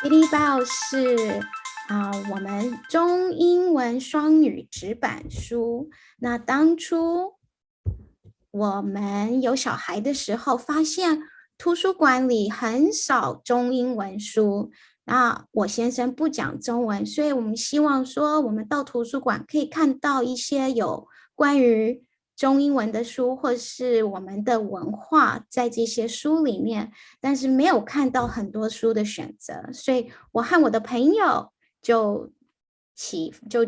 Bitty Bao 是我们中英文双语纸板书。那当初我们有小孩的时候，发现图书馆里很少中英文书。那我先生不讲中文，所以我们希望说，我们到图书馆可以看到一些有关于中英文的书，或是我们的文化在这些书里面，但是没有看到很多书的选择，所以我和我的朋友就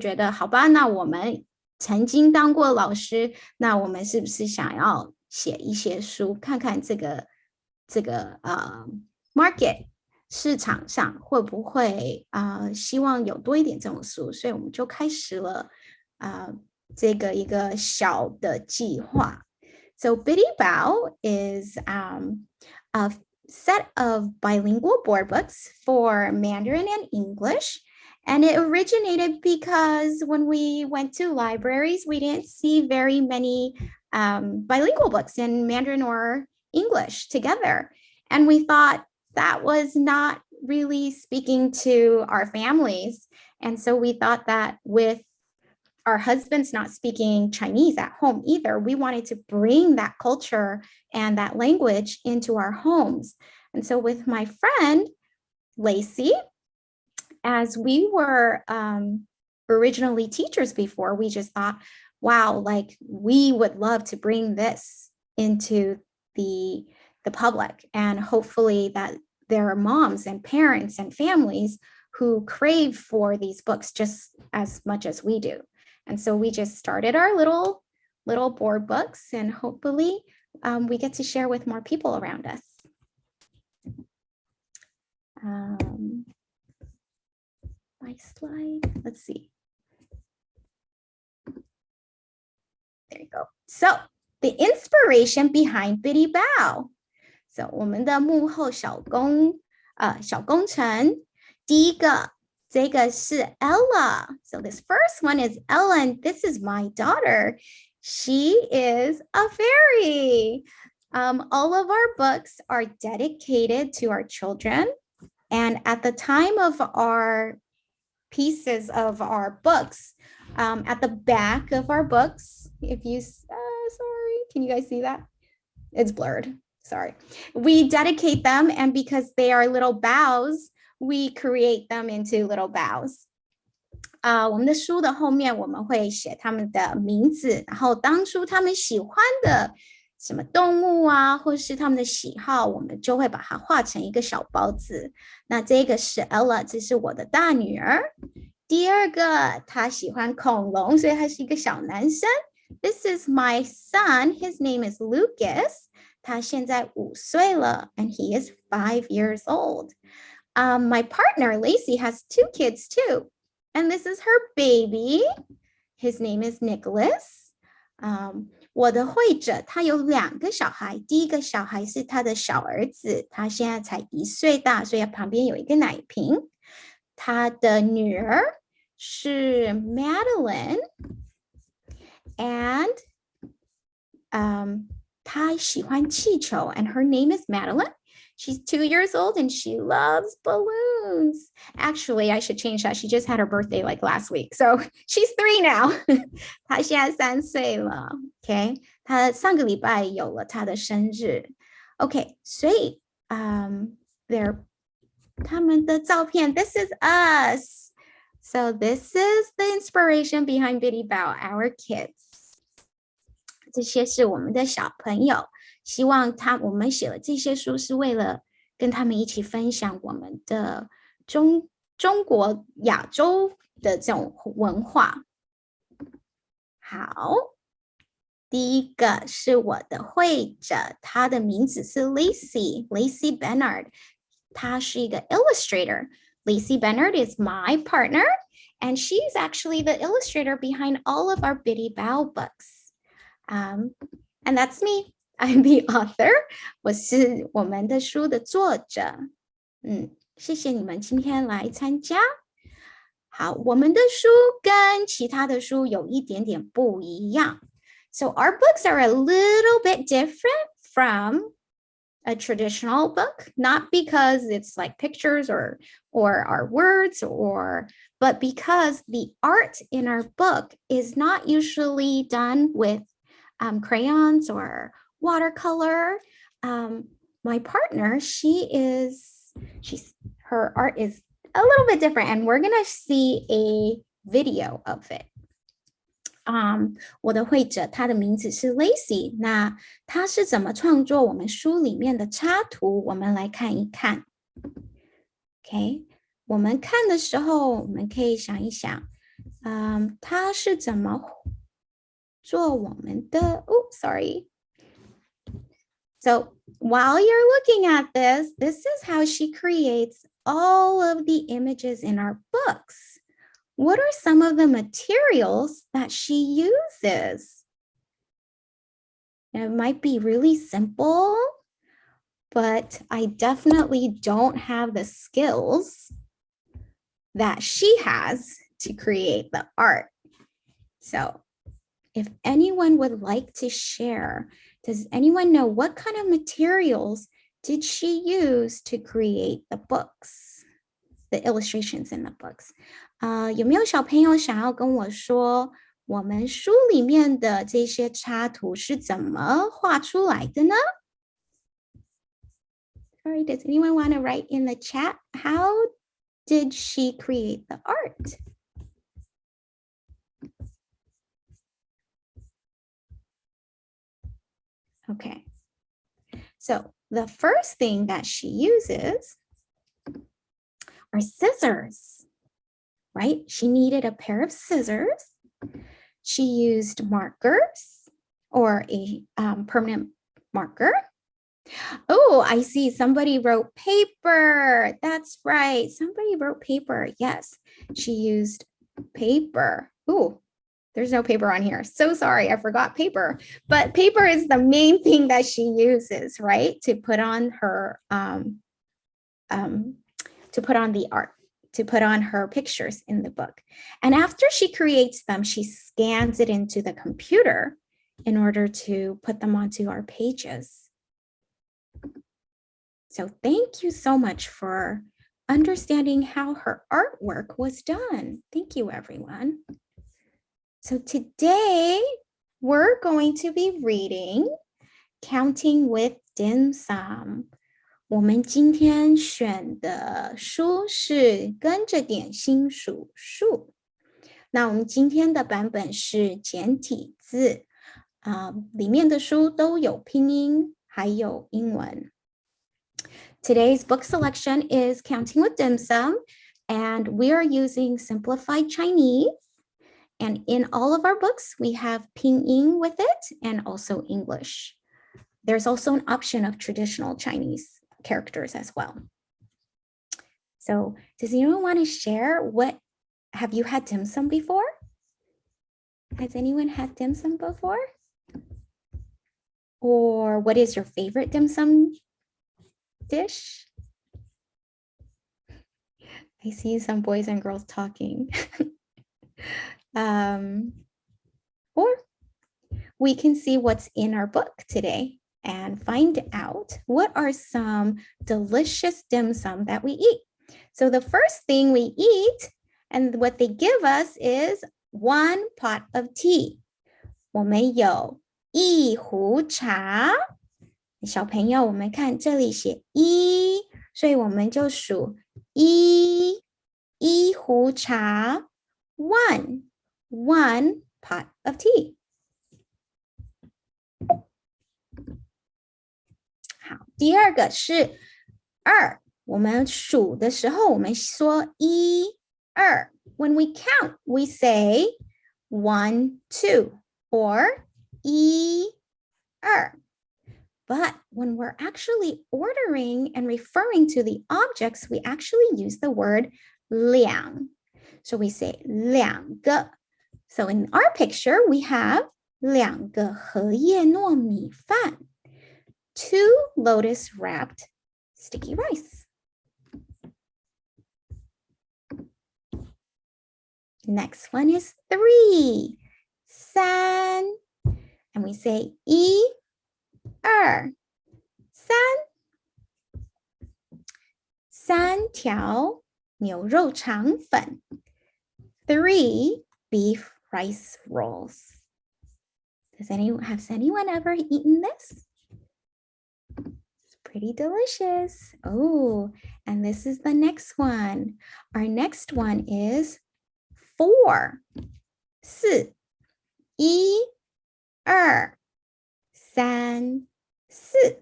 觉得，好吧，那我们曾经当过老师，那我们是不是想要写一些书，看看这个market 市场上会不会希望有多一点这种书，所以我们就开始了这个一个小的计划。So Bitty Bao is a set of bilingual board books for Mandarin and English. And it originated because when we went to libraries, we didn't see very many bilingual books in Mandarin or English together. And we thought that was not really speaking to our families. And so we thought that with our husbands not speaking Chinese at home either, we wanted to bring that culture and that language into our homes. And so with my friend, Lacey, as we were originally teachers before, we just thought, wow, like we would love to bring this into the public, and hopefully that there are moms and parents and families who crave for these books just as much as we do. And so we just started our little board books, and hopefully we get to share with more people around us. My slide, let's see. There you go. So the inspiration behind Bitty Bao. So 我们的幕后小工程，第一个这个是 Ella. So this first one is Ella, and this is my daughter. She is a fairy. All of our books are dedicated to our children. And at the time of our pieces of our books, at the back of our books, if you, sorry, can you guys see that? It's blurred. Sorry. We dedicate them, and because they are little bows, we create them into little bows. 我们的书的后面我们会写他们的名字，然后当初他们喜欢的什么动物啊，或是他们的喜好，我们就会把它画成一个小包子。那这个是 Ella， 这是我的大女儿。第二个，她喜欢恐龙，所以他是一个小男生。This is my son. His name is Lucas. 他现在5岁了 and he is 5 years old. My partner, Lacey, has 2 kids too. And this is her baby. His name is Nicholas. 我的绘者他有2个小孩，第一个小孩是他的小儿子，他现在才1岁大，所以旁边有一个奶瓶。他的女儿是 Madeline, and 她喜欢气球 and her name is Madeline. She's 2 years old and she loves balloons. Actually, I should change that. She just had her birthday like last week. So she's 3 now. 她现在3岁了 OK, 她上个礼拜有了她的生日 OK, 所以他们的照片 This is us. So this is the inspiration behind Bitty Bao, our kids. 这些是我们的小朋友，希望我们写了这些书是为了跟他们一起分享我们的中国亚洲的这种文化。好，第一个是我的绘者，他的名字是 Lacey Bernard， 他是一个 illustrator. Lacey Bernard is my partner, and she's actually the illustrator behind all of our Bitty Bao books.And that's me. I'm the author. 我是我们的书的作者。谢谢你们今天来参加。好，我们的书跟其他的书有一点点不一样。So our books are a little bit different from a traditional book, not because it's like pictures or our words but because the art in our book is not usually done with crayons or watercolor. My partner, her art is a little bit different, and we're gonna see a video of it. 我的绘者他的名字是 Lacy， 那他是怎么创作我们书里面的插图？我们来看一看。OK， 我们看的时候，我们可以想一想，他是怎么做我们的？Sorry. So while you're looking at this is how she creates all of the images in our books. What are some of the materials that she uses? It might be really simple, but I definitely don't have the skills that she has to create the art. So if anyone would like to share, does anyone know what kind of materials did she use to create the books, the illustrations in the books? 有没有小朋友想要跟我说我们书里面的这些插图是怎么画出来的呢？ Sorry, does anyone want to write in the chat? How did she create the art? Okay, so the first thing that she uses are scissors, right? She needed a pair of scissors. She used markers or a permanent marker. Oh, I see somebody wrote paper. That's right. Somebody wrote paper. Yes, she used paper. Oh, there's no paper on here. So sorry, I forgot paper. But paper is the main thing that she uses, right? To put on her, to put on the art, to put on her pictures in the book. And after she creates them, she scans it into the computer in order to put them onto our pages. So thank you so much for understanding how her artwork was done. Thank you, everyone. So today we're going to be reading Counting with Dim Sum. 我们今天选的书是跟着点心数数。那我们今天的版本是简体字，里面的书都有拼音，还有英文。Today's book selection is Counting with Dim Sum, and we are using simplified Chinese. And in all of our books, we have pinyin with it and also English. There's also an option of traditional Chinese characters as well. So does anyone want to share have you had dim sum before? Has anyone had dim sum before? Or what is your favorite dim sum dish? I see some boys and girls talking. Or we can see what's in our book today and find out what are some delicious dim sum that we eat. So the first thing we eat and what they give us is 1 pot of tea. 我们有1壶茶。小朋友，我们看这里写1，所以我们就数1壶茶 1 pot of tea. 好，第二个是2。我们数的时候，我们说1、2。When we count, we say 1, 2 or 1、2. But when we're actually ordering and referring to the objects, we actually use the word 2. So we say 2个. So in our picture, we have 2个荷叶糯米饭, 2 lotus wrapped sticky rice. Next one is 3, 3. And we say 1、2、3 3条牛肉肠粉 3 beef rice rolls. Has anyone ever eaten this? It's pretty delicious. Oh, and this is the next one. Our next one is 4 4 1 2 3 4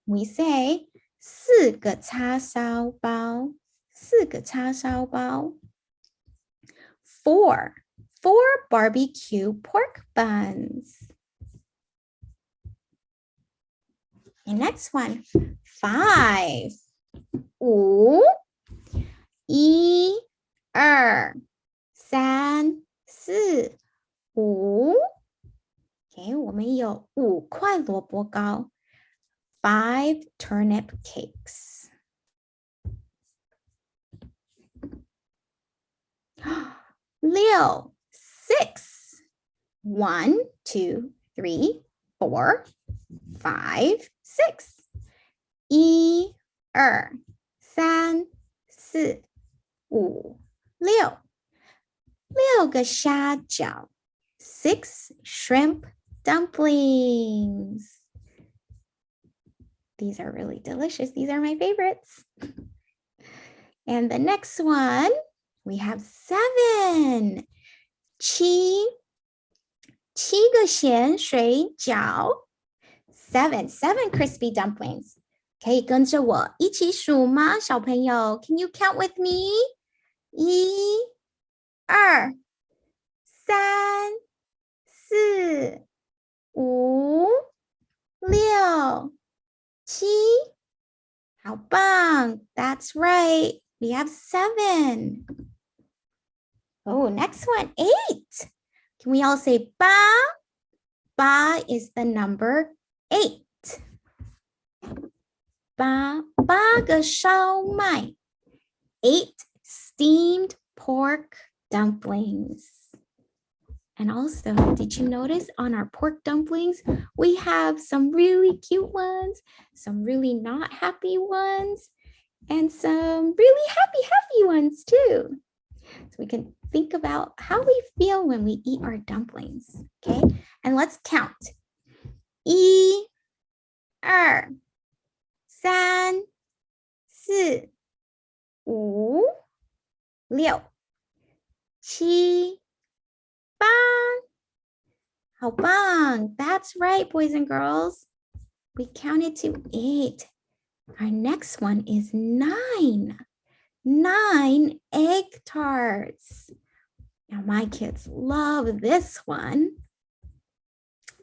We say 4个叉烧包4个叉烧包 4 barbecue pork buns. The next one 5 5 1 2 3 4 5 Okay, 我们有5块萝卜糕 5 turnip cakes. 6 6 1 2 3 4 5 6 1 2 3 4 5 6 6个虾饺 6 shrimp dumplings. These are really delicious. These are my favorites. And the next one, we have 7 7个咸水饺 7 crispy dumplings. 可以跟着我一起数吗，小朋友 Can you count with me? 1 2 3 4 5 6 7好棒 That's right. We have 7. Oh, next one, 8. Can we all say ba? Ba is the number 8. 八个烧麦 8 steamed pork dumplings. And also, did you notice on our pork dumplings, we have some really cute ones, some really not happy ones, and some really happy ones too. So we can think about how we feel when we eat our dumplings, okay? And let's count. 1 2 3 4 5 6 7 8好棒 That's right, boys and girls. We counted to 8. Our next one is 9. 9 egg tarts. Now my kids love this one.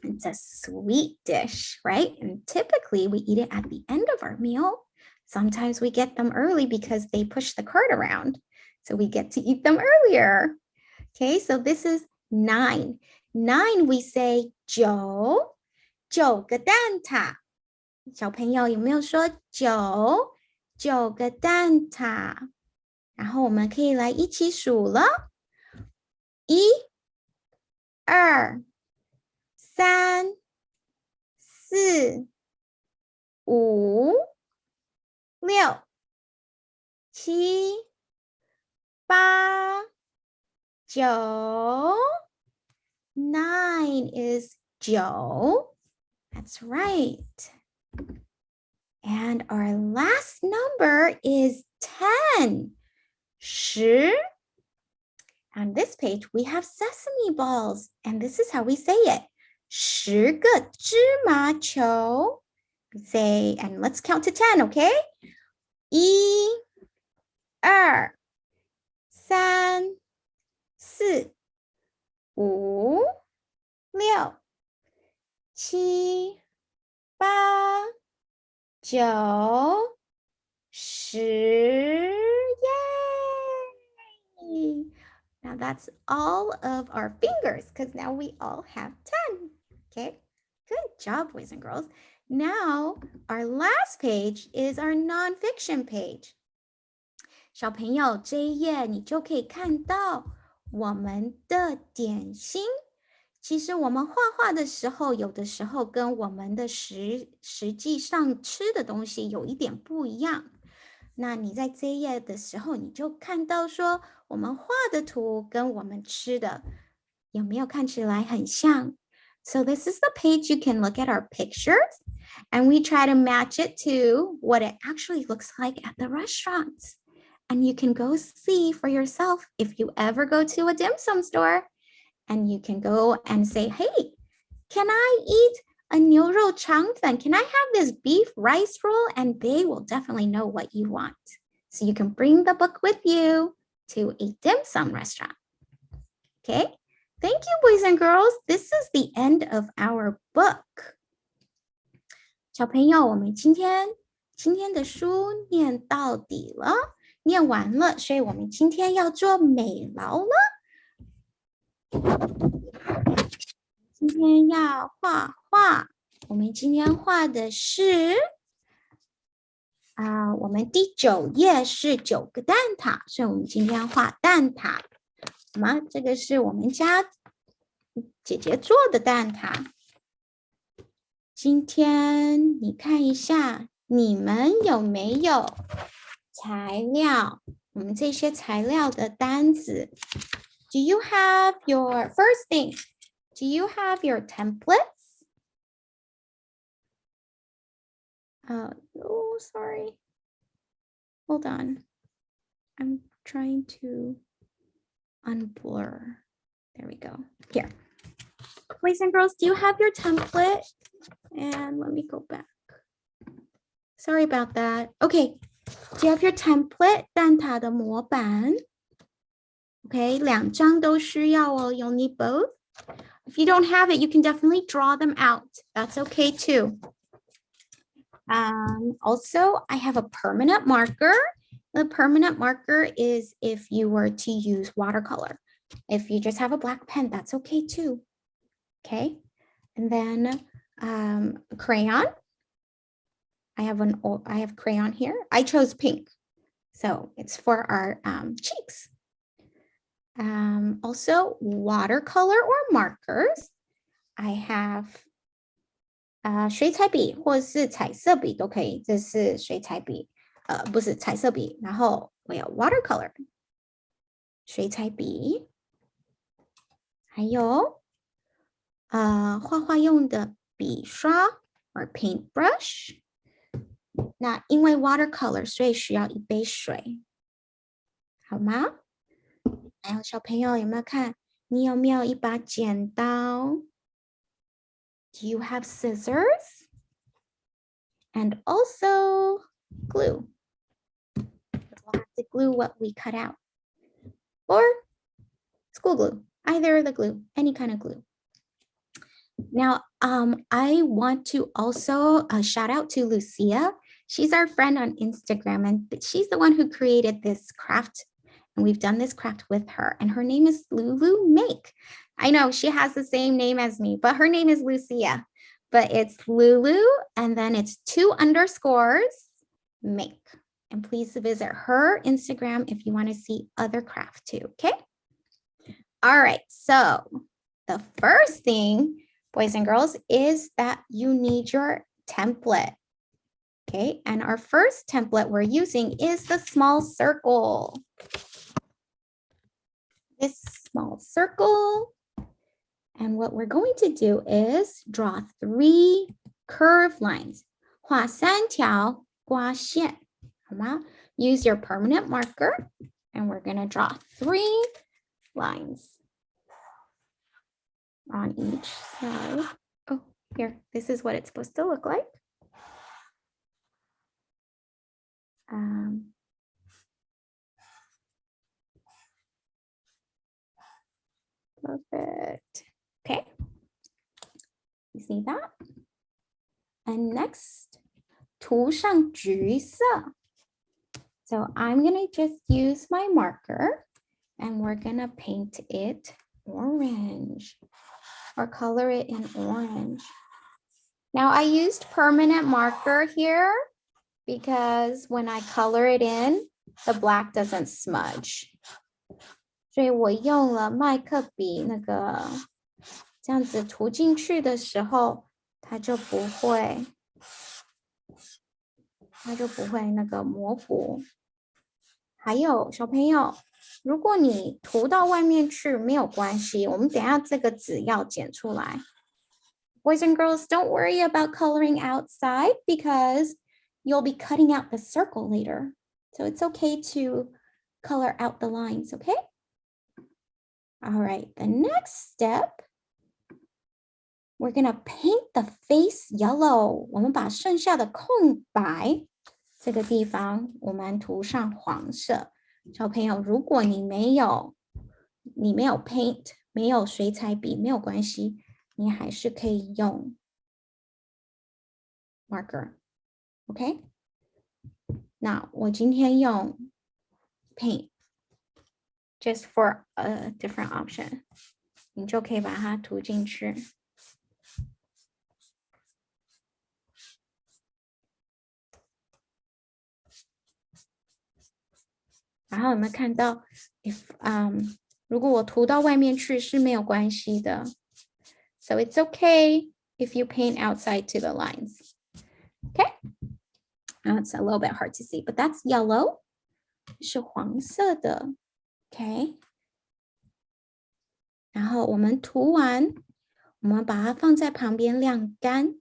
It's a sweet dish, right? And typically we eat it at the end of our meal. Sometimes we get them early because they push the cart around. So we get to eat them earlier. Okay, so this is 9. 9 we say 9个蛋挞。小朋友有没有说9个蛋挞？然后我们可以来一起数了。1 2 3 4 5 6 7 8 9 9 is 9. That's right. And our last number is 10. 10. On this page, we have sesame balls. And this is how we say it. 10个芝麻球. We say, and let's count to 10, okay? 1 2 3 4 5 6 7 8 9 10. Yay! Now that's all of our fingers because now we all have 10. Okay, good job, boys and girls. Now our last page is our nonfiction page. 小朋友，这一页你就可以看到我们的点心。其实我们画画的时候，有的时候跟我们的实际上吃的东西有一点不一样。那你在这一页的时候，你就看到说我们画的图跟我们吃的有没有看起来很像？ So this is the page you can look at our pictures and we try to match it to what it actually looks like at the restaurants. And you can go see for yourself if you ever go to a dim sum store and you can go and say, hey, can I eat a 牛肉肠粉? Can I have this beef rice roll? And they will definitely know what you want. So you can bring the book with you to a dim sum restaurant. Okay? Thank you, boys and girls. This is the end of our book. 小朋友，我们今天的书念到底了，念完了，所以我们今天要做美劳了。今天要画画，我们今天画的是我们第9页是9个蛋挞，所以我们今天画蛋挞。好吗？这个是我们家姐姐做的蛋挞。今天你看一下，你们有没有材料？我们这些材料的单子。Do you have your first thing? Do you have your templates? Oh, sorry. Hold on. I'm trying to unblur. There we go. Here. Boys and girls, do you have your template? And let me go back. Sorry about that. Okay. Do you have your template? 蛋挞的模板。Okay, 2张都需要哦。You'll need both. If you don't have it, you can definitely draw them out. That's okay too. Also, I have a permanent marker. The permanent marker is if you were to use watercolor. If you just have a black pen, that's okay too. Okay, and then crayon. I have crayon here. I chose pink, so it's for our cheeks. Also watercolor or markers. I have 水彩笔或是彩色笔都可以，这是水彩笔，不是彩色笔，然后我有 watercolor 水彩笔，还有画画用的笔刷 or paintbrush。那因为 watercolor 所以需要1杯水，好吗？还有小朋友有没有看？你有没有一把剪刀？ Do you have scissors? And also glue. We'll have to glue what we cut out. Or school glue, either the glue, any kind of glue. Now, I want to also shout out to Lucia. She's our friend on Instagram, and she's the one who created this craft. And we've done this craft with her, and her name is Lulu Make. I know she has the same name as me, but her name is Lucia. But it's Lulu, and then it's 2 underscores make. And please visit her Instagram if you want to see other craft too, okay? All right, so the first thing, boys and girls, is that you need your template. Okay, and our first template we're using is the small circle. This small circle. And what we're going to do is draw 3 curved lines. 画3条刮线，好吗？ Use your permanent marker, and we're going to draw 3 lines on each side. Oh, here, this is what it's supposed to look like. Perfect. Okay. You see that? And next, 涂上橘色. So I'm going to just use my marker and we're going to paint it orange or color it in orange. Now I used permanent marker here because when I color it in, the black doesn't smudge. 所以我用了麦克笔那个这样子涂进去的时候，它就不会它就不会那个模糊。还有小朋友，如果你涂到外面去没有关系，我们等一下这个纸要剪出来。Boys and girls, don't worry about coloring outside because you'll be cutting out the circle later. So it's okay to color out the lines, okay? All right, the next step, we're gonna paint the face yellow. 我们把剩下的空白这个地方，我们涂上黄色。小朋友，如果你没有 paint， 没有水彩笔，没有关系，你还是可以用 marker。OK？ 那我今天用 paint。Just for a different option， 你就可以把它涂进去。然后有没有看到 如果我涂到外面去是没有关系的。So it's okay if you paint outside to the lines. Okay? Now it's a little bit hard to see, but that's yellow. 是黄色的。Okay? 然后我们涂完，我们把它放在旁边晾干。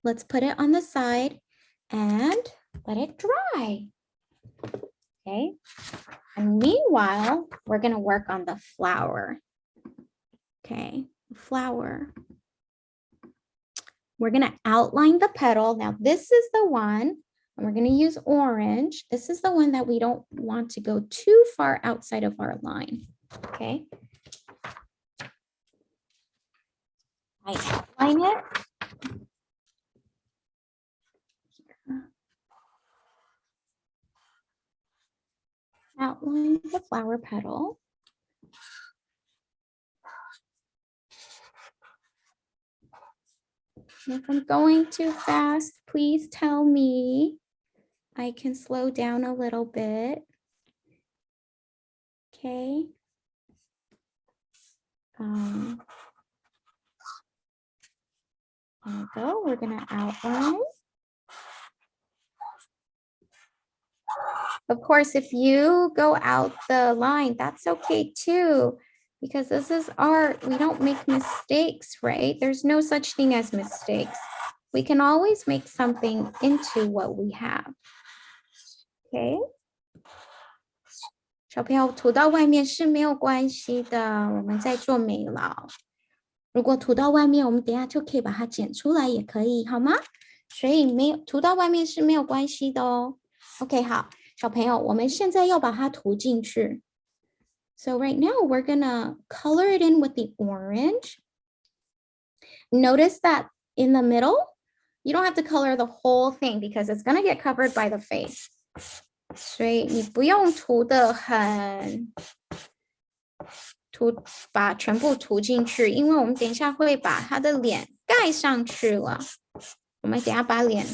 Let's put it on the side and let it dry. Okay? And meanwhile, we're going to work on the flower. Okay, flower. We're going to outline the petal. Now, this is the one, and we're going to use orange. This is the one that we don't want to go too far outside of our line. Okay. I outline it. Outline the flower petal. If I'm going too fast, please tell me. I can slow down a little bit. Okay. There we go. We're going to outline. Of course, if you go out the line, that's okay too, because this is art. We don't make mistakes, right? There's no such thing as mistakes. We can always make something into what we have. Okay? 小朋友涂到外面是没有关系的，我们在做美劳。如果涂到外面，我们等一下就可以把它剪出来，也可以，好吗？所以没有涂到外面是没有关系的哦。OK， 好。小朋友，我们现在要把它涂进去。So right now we're gonna color it in with the orange. Notice that in the middle, you don't have to color the whole thing because it's gonna get covered by the face. 所以你不用把全部涂进去，因为我们等一下会把他的脸盖上去了。我们等一下把脸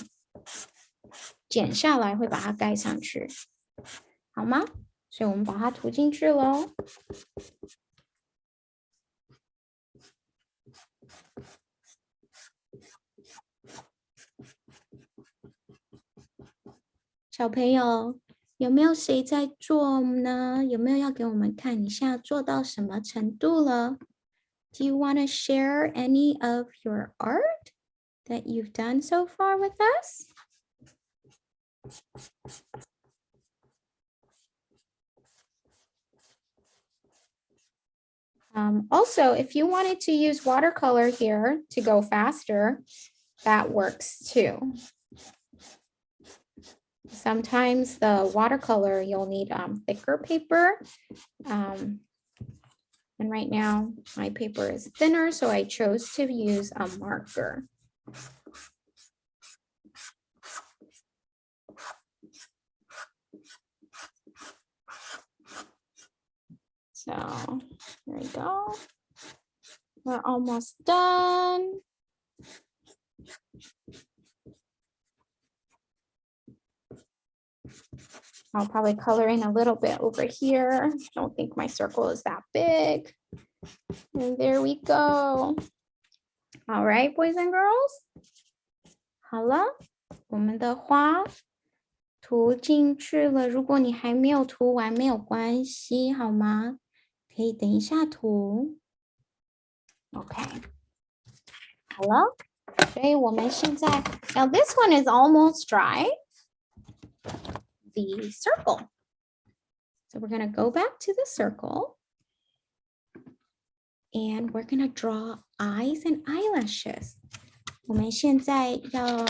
剪下来，会把它盖上去，好吗？所以我们把它涂进去咯。小朋友，有没有谁在做呢？有没有要给我们看你现在做到什么程度了？ Do you want to share any of your art that you've done so far with us? Also, if you wanted to use watercolor here to go faster, that works too. Sometimes the watercolor, you'll need thicker paper. And right now, my paper is thinner, so I chose to use a marker. So there we go. We're almost done. I'll probably color in a little bit over here. Don't think my circle is that big. And there we go. All right, boys and girls. 好了，我们的花涂进去了。如果你还没有涂完，没有关系，好吗？可以等一下涂。OK， 好了。所以我们现在 now this one is almost dry. The circle. So we're gonna go back to the circle. And we're gonna draw eyes and eyelashes. 我们现在要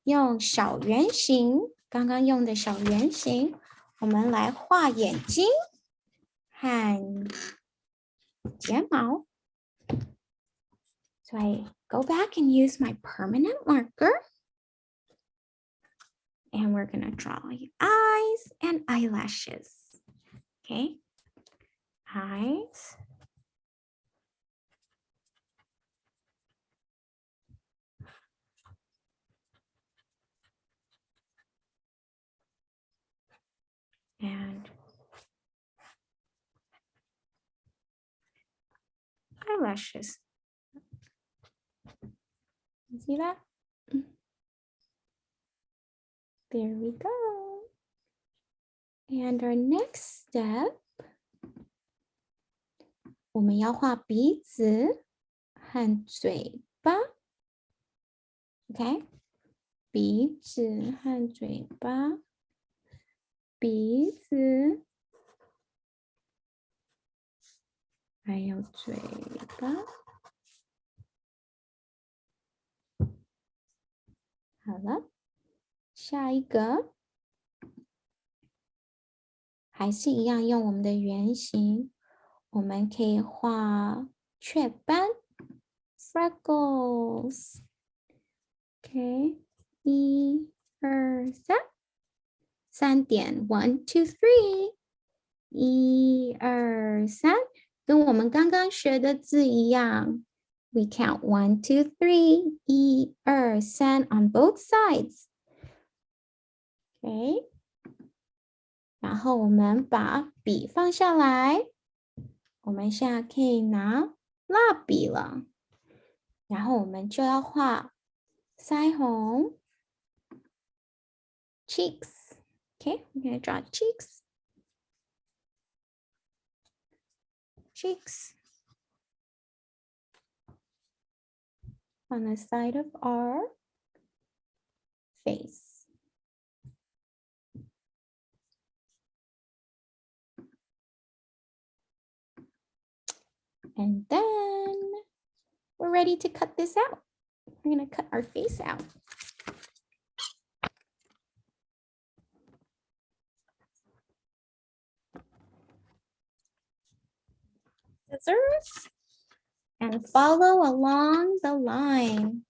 用小圆形，刚刚用的小圆形，我们来画眼睛和睫毛。So I go back and use my permanent marker. And we're gonna draw eyes and eyelashes. Okay, eyes. And eyelashes. You see that? There we go. And our next step, 我们要画鼻子和嘴巴。Okay? 鼻子和嘴巴。鼻子还有嘴巴。好了，下一个还是一样用我们的圆形，我们可以画雀斑 freckles。OK， 1、2、3点，1、2、3， 1、2、3，跟我们刚刚学的字一样。We count 1, 2, 3, 1、2、3 on both sides. OK， 然后我们把笔放下来，我们现在可以拿蜡笔了。然后我们就要画腮红 cheeks. Okay, we're going to draw cheeks. Cheeks on the side of our face. And then we're ready to cut this out. We're going to cut our face out. Scissors and follow along the line.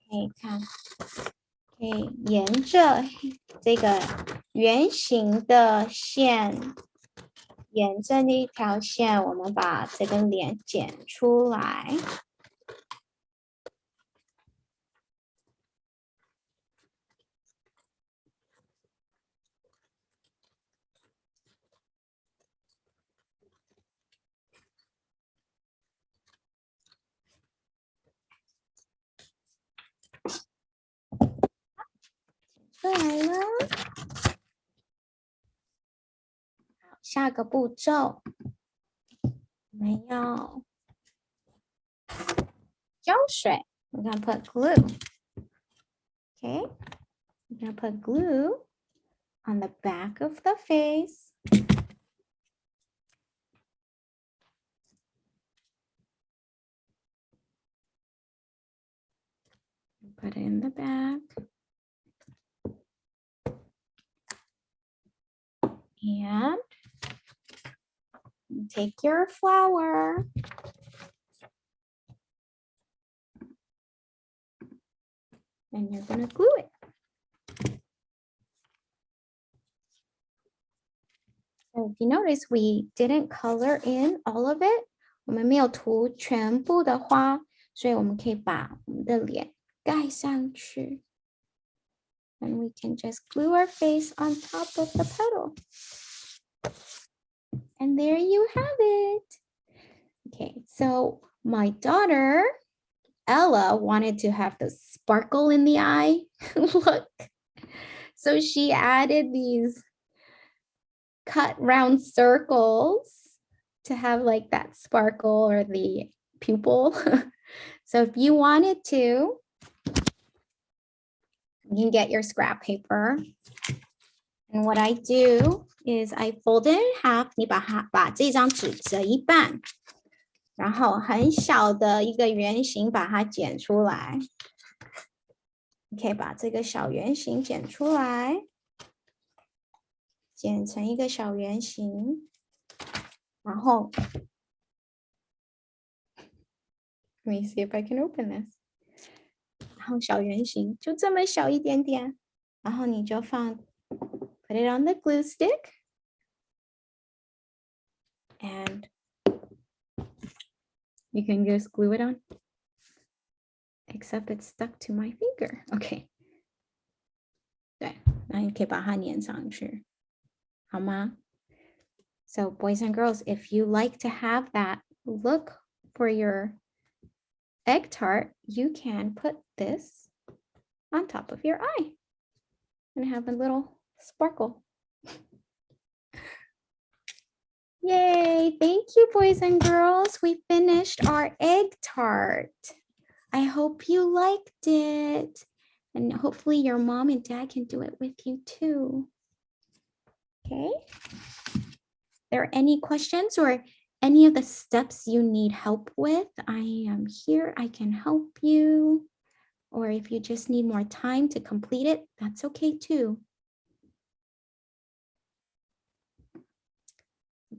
可以看，可以沿着这个圆形的线，沿着那一条线，我们把这个脸剪出来。出来了。好，下个步骤，我们要胶水。We're gonna put glue. Okay, we're gonna put glue on the back of the face. Put it in the back. And take your flower. And you're gonna glue it. So if you notice, we didn't color in all of it. 我们没有涂全部的花，所以我们可以把我们的脸盖上去。And we can just glue our face on top of the petal. And there you have it. Okay, so my daughter, Ella, wanted to have the sparkle in the eye. Look, So she added these cut round circles to have like that sparkle or the pupil. So if you wanted to, you can get your scrap paper. And what I do is I fold it in half. 你把这张纸折一半，然后很小的一个圆形把它剪出来。你可以把这个小圆形剪出来，剪成一个小圆形，然后 Let me see if I can open this. 然后小圆形就这么小一点点，然后你就放 put it on the glue stick and you can just glue it on. Except it's stuck to my finger. Okay. 对，那你可以把它粘上去，好吗？ So boys and girls, if you like to have that look for your egg tart, you can put this on top of your eye and have a little sparkle. Yay, thank you, boys and girls. We finished our egg tart. I hope you liked it. And hopefully your mom and dad can do it with you too. Okay. There any questions or any of the steps you need help with? I am here. I can help you. Or if you just need more time to complete it, that's okay too.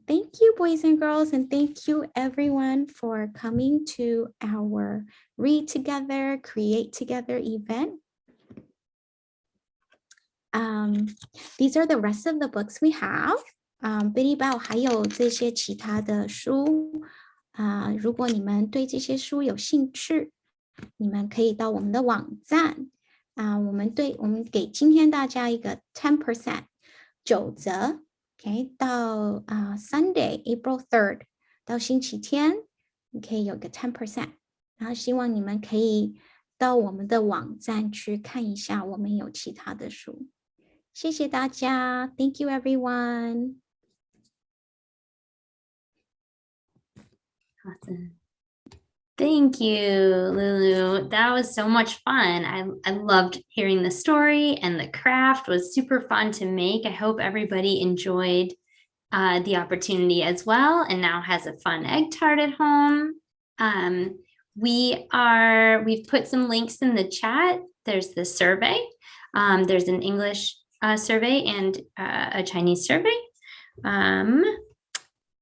Thank you, boys and girls, and thank you everyone for coming to our Read Together, Create Together event. These are the rest of the books we have. Bitty Bao 还有这些其他的书。如果你们对这些书有兴趣，你们可以到我们的网站。我们给今天大家一个 10% 9折。Okay, 到Sunday, April 3rd, 到星期天，你可以有个 10%。然后希望你们可以到我们的网站去看一下，我们有其他的书。谢谢大家 ，Thank you everyone. Awesome. Thank you, Lulu. That was so much fun. I loved hearing the story, and the craft was super fun to make. I hope everybody enjoyed the opportunity as well and now has a fun egg tart at home. We've put some links in the chat. There's the survey. There's an English survey and a Chinese survey.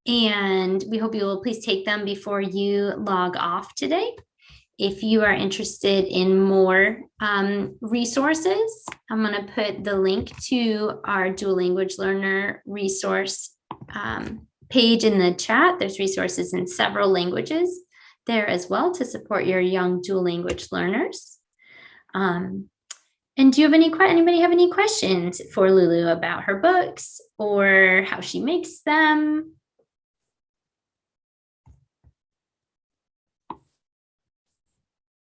And we hope you will please take them before you log off today. If you are interested in more resources, I'm going to put the link to our dual language learner resource page in the chat. There's resources in several languages there as well to support your young dual language learners. And do you have anybody have any questions for Lulu about her books or how she makes them?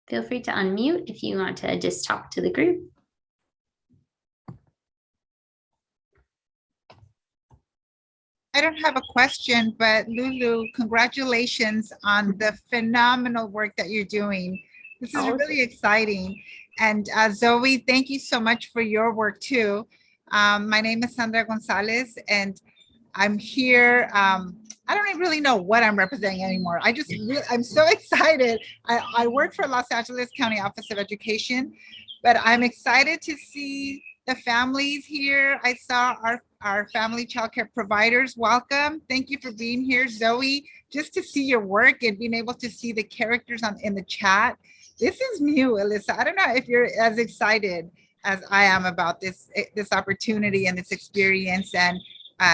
Feel free to unmute if you want to just talk to the group. I don't have a question, but Lulu, congratulations on the phenomenal work that you're doing. This is really exciting. And Zoe, thank you so much for your work too. My name is Sandra Gonzalez, and I'm here. I don't even really know what I'm representing anymore. I'm so excited. I work for Los Angeles County Office of Education, but I'm excited to see the families here. I saw our family childcare providers. Welcome. Thank you for being here, Zoe. Just to see your work and being able to see the characters in the chat. This is new, Alyssa. I don't know if you're as excited as I am about this opportunity and this experience and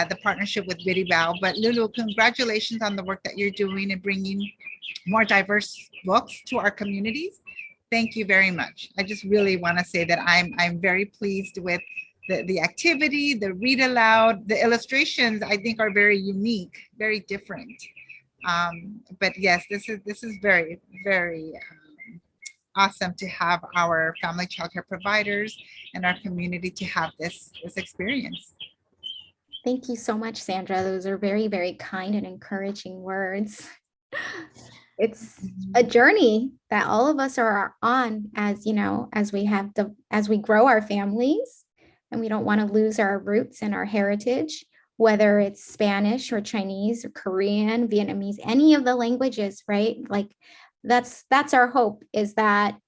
the partnership with Bitty Bao. But Lulu, congratulations on the work that you're doing and bringing more diverse books to our communities. Thank you very much. I just really want to say that I'm very pleased with the activity, the read aloud, the illustrations. I think are very unique, very different. But yes, this is very, very awesome to have our family childcare providers and our community to have this experience. Thank you so much, Sandra. Those are very, very kind and encouraging words. It's a journey that all of us are on, as you know, as we grow our families, and we don't want to lose our roots and our heritage, whether it's Spanish or Chinese or Korean, Vietnamese, any of the languages, right? Like that's our hope, is that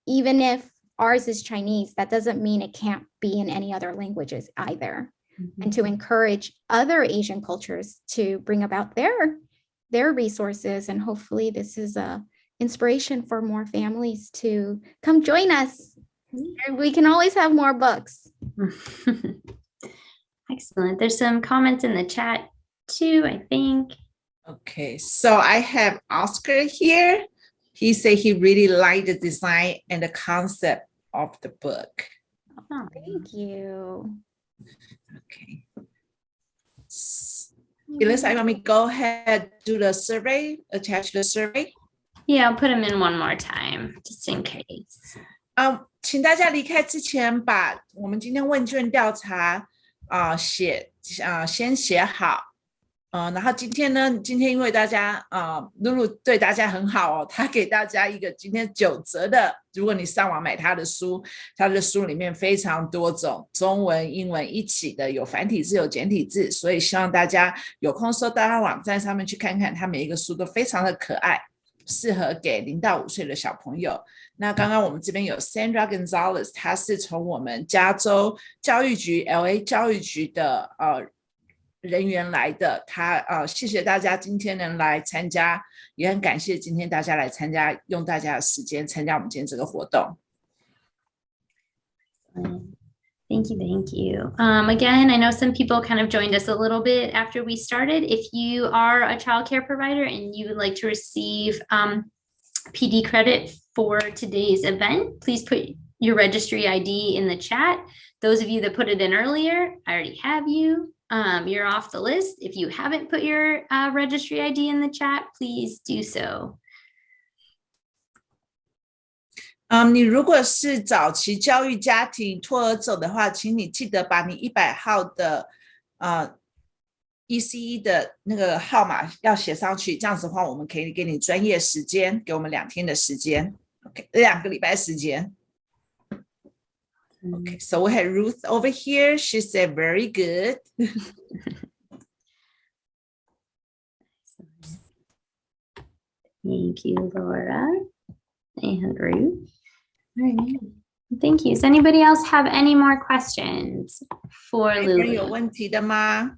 even if ours is Chinese, that doesn't mean it can't be in any other languages either. And to encourage other Asian cultures to bring about their resources. And hopefully this is a inspiration for more families to come join us. We can always have more books. Excellent. There's some comments in the chat too, I think. Okay, so I have Oscar here. He said he really liked the design and the concept of the book. Oh, Thank you. Okay. Elisa, you want me to go ahead, do the survey, attach the survey? yeah, I'll put them in one more time, just in case. 请大家离开之前，把我们今天问卷调查先写好。然后今天因为大家露露对大家很好哦，他给大家一个今天9折的，如果你上网买他的书里面非常多种，中文英文一起的，有繁体字有简体字，所以希望大家有空时候到他网站上面去看看，他每一个书都非常的可爱，适合给0到5岁的小朋友。那刚刚我们这边有 Sandra Gonzalez， 她是从我们加州教育局 LA 教育局的人员来的，谢谢大家今天能来参加，也很感谢今天大家来参加，用大家的时间参加我们今天这个活动。Thank you. Again, I know some people kind of joined us a little bit after we started. If you are a childcare provider and you would like to receive PD credit for today's event, please put your registry ID in the chat. Those of you that put it in earlier, I already have you. You're off the list. If you haven't put your registry ID in the chat, please do so. 你如果是早期教育家庭托儿走的话，请你记得把你100号的ECE 的那个号码要写上去，这样子的话，我们可以给你专业时间，给我们2天的时间 ，OK， 2个礼拜时间。Okay, so we had Ruth over here. She said, very good. Thank you, Laura and Ruth. All right. Thank you. Does anybody else have any more questions for Lulu? 有问题的吗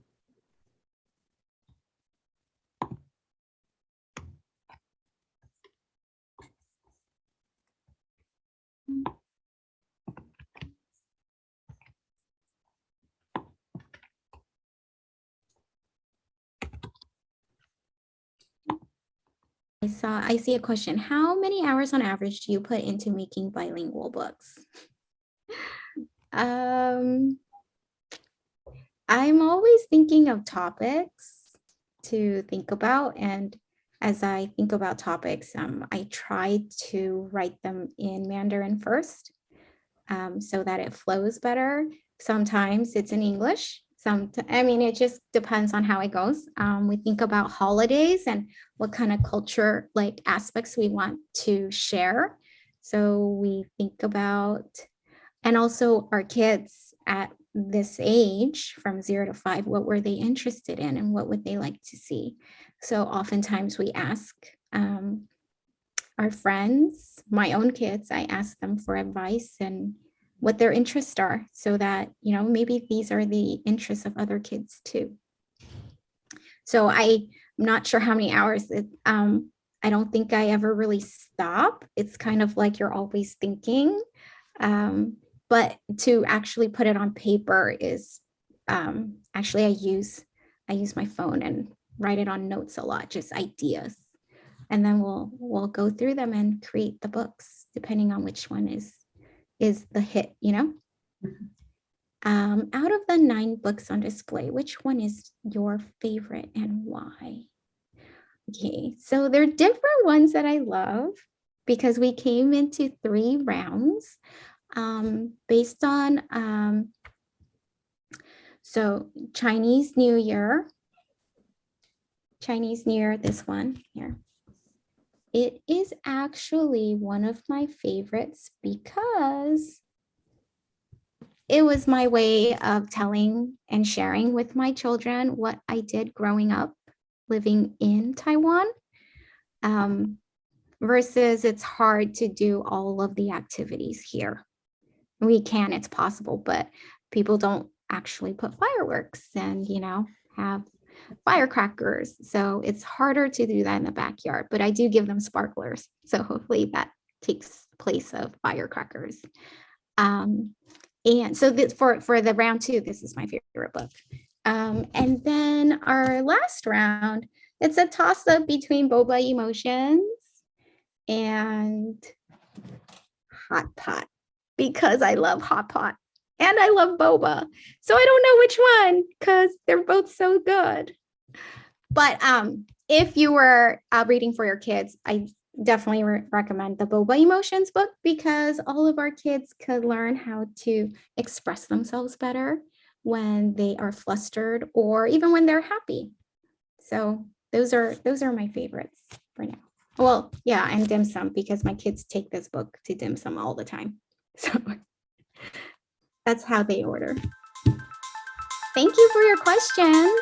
？I see a question. How many hours on average do you put into making bilingual books? I'm always thinking of topics to think about, and as I think about topics, I try to write them in Mandarin first, so that it flows better. Sometimes it's in English. It just depends on how it goes. We think about holidays and what kind of culture aspects we want to share. So we think about, and also our kids at this age from 0 to 5, what were they interested in and what would they like to see? So oftentimes we ask our friends, my own kids, I ask them for advice and what their interests are, so that, maybe these are the interests of other kids too. So I'm not sure how many hours. I don't think I ever really stop. It's kind of like you're always thinking, but to actually put it on paper is, actually I use my phone and write it on notes a lot, just ideas. And then we'll go through them and create the books, depending on which one is the hit, Out of the 9 books on display, which one is your favorite and why? Okay, so there are different ones that I love because we came into 3 rounds based on so Chinese New Year, this one here. It is actually one of my favorites because it was my way of telling and sharing with my children what I did growing up living in Taiwan. Versus it's hard to do all of the activities here. We can, it's possible, but people don't actually put fireworks and, you know, have firecrackers. So it's harder to do that in the backyard, but I do give them sparklers. So hopefully that takes place of firecrackers. And so this, for the round 2, this is my favorite book. And then our last round, it's a toss-up between Boba Emotions and Hot Pot, because I love Hot Pot and I love Boba. So I don't know which one because they're both so good. But if you were reading for your kids, I definitely recommend the Boba Emotions book because all of our kids could learn how to express themselves better when they are flustered or even when they're happy. So those are my favorites for now. Well, yeah, and dim sum because my kids take this book to dim sum all the time. So that's how they order. Thank you for your questions.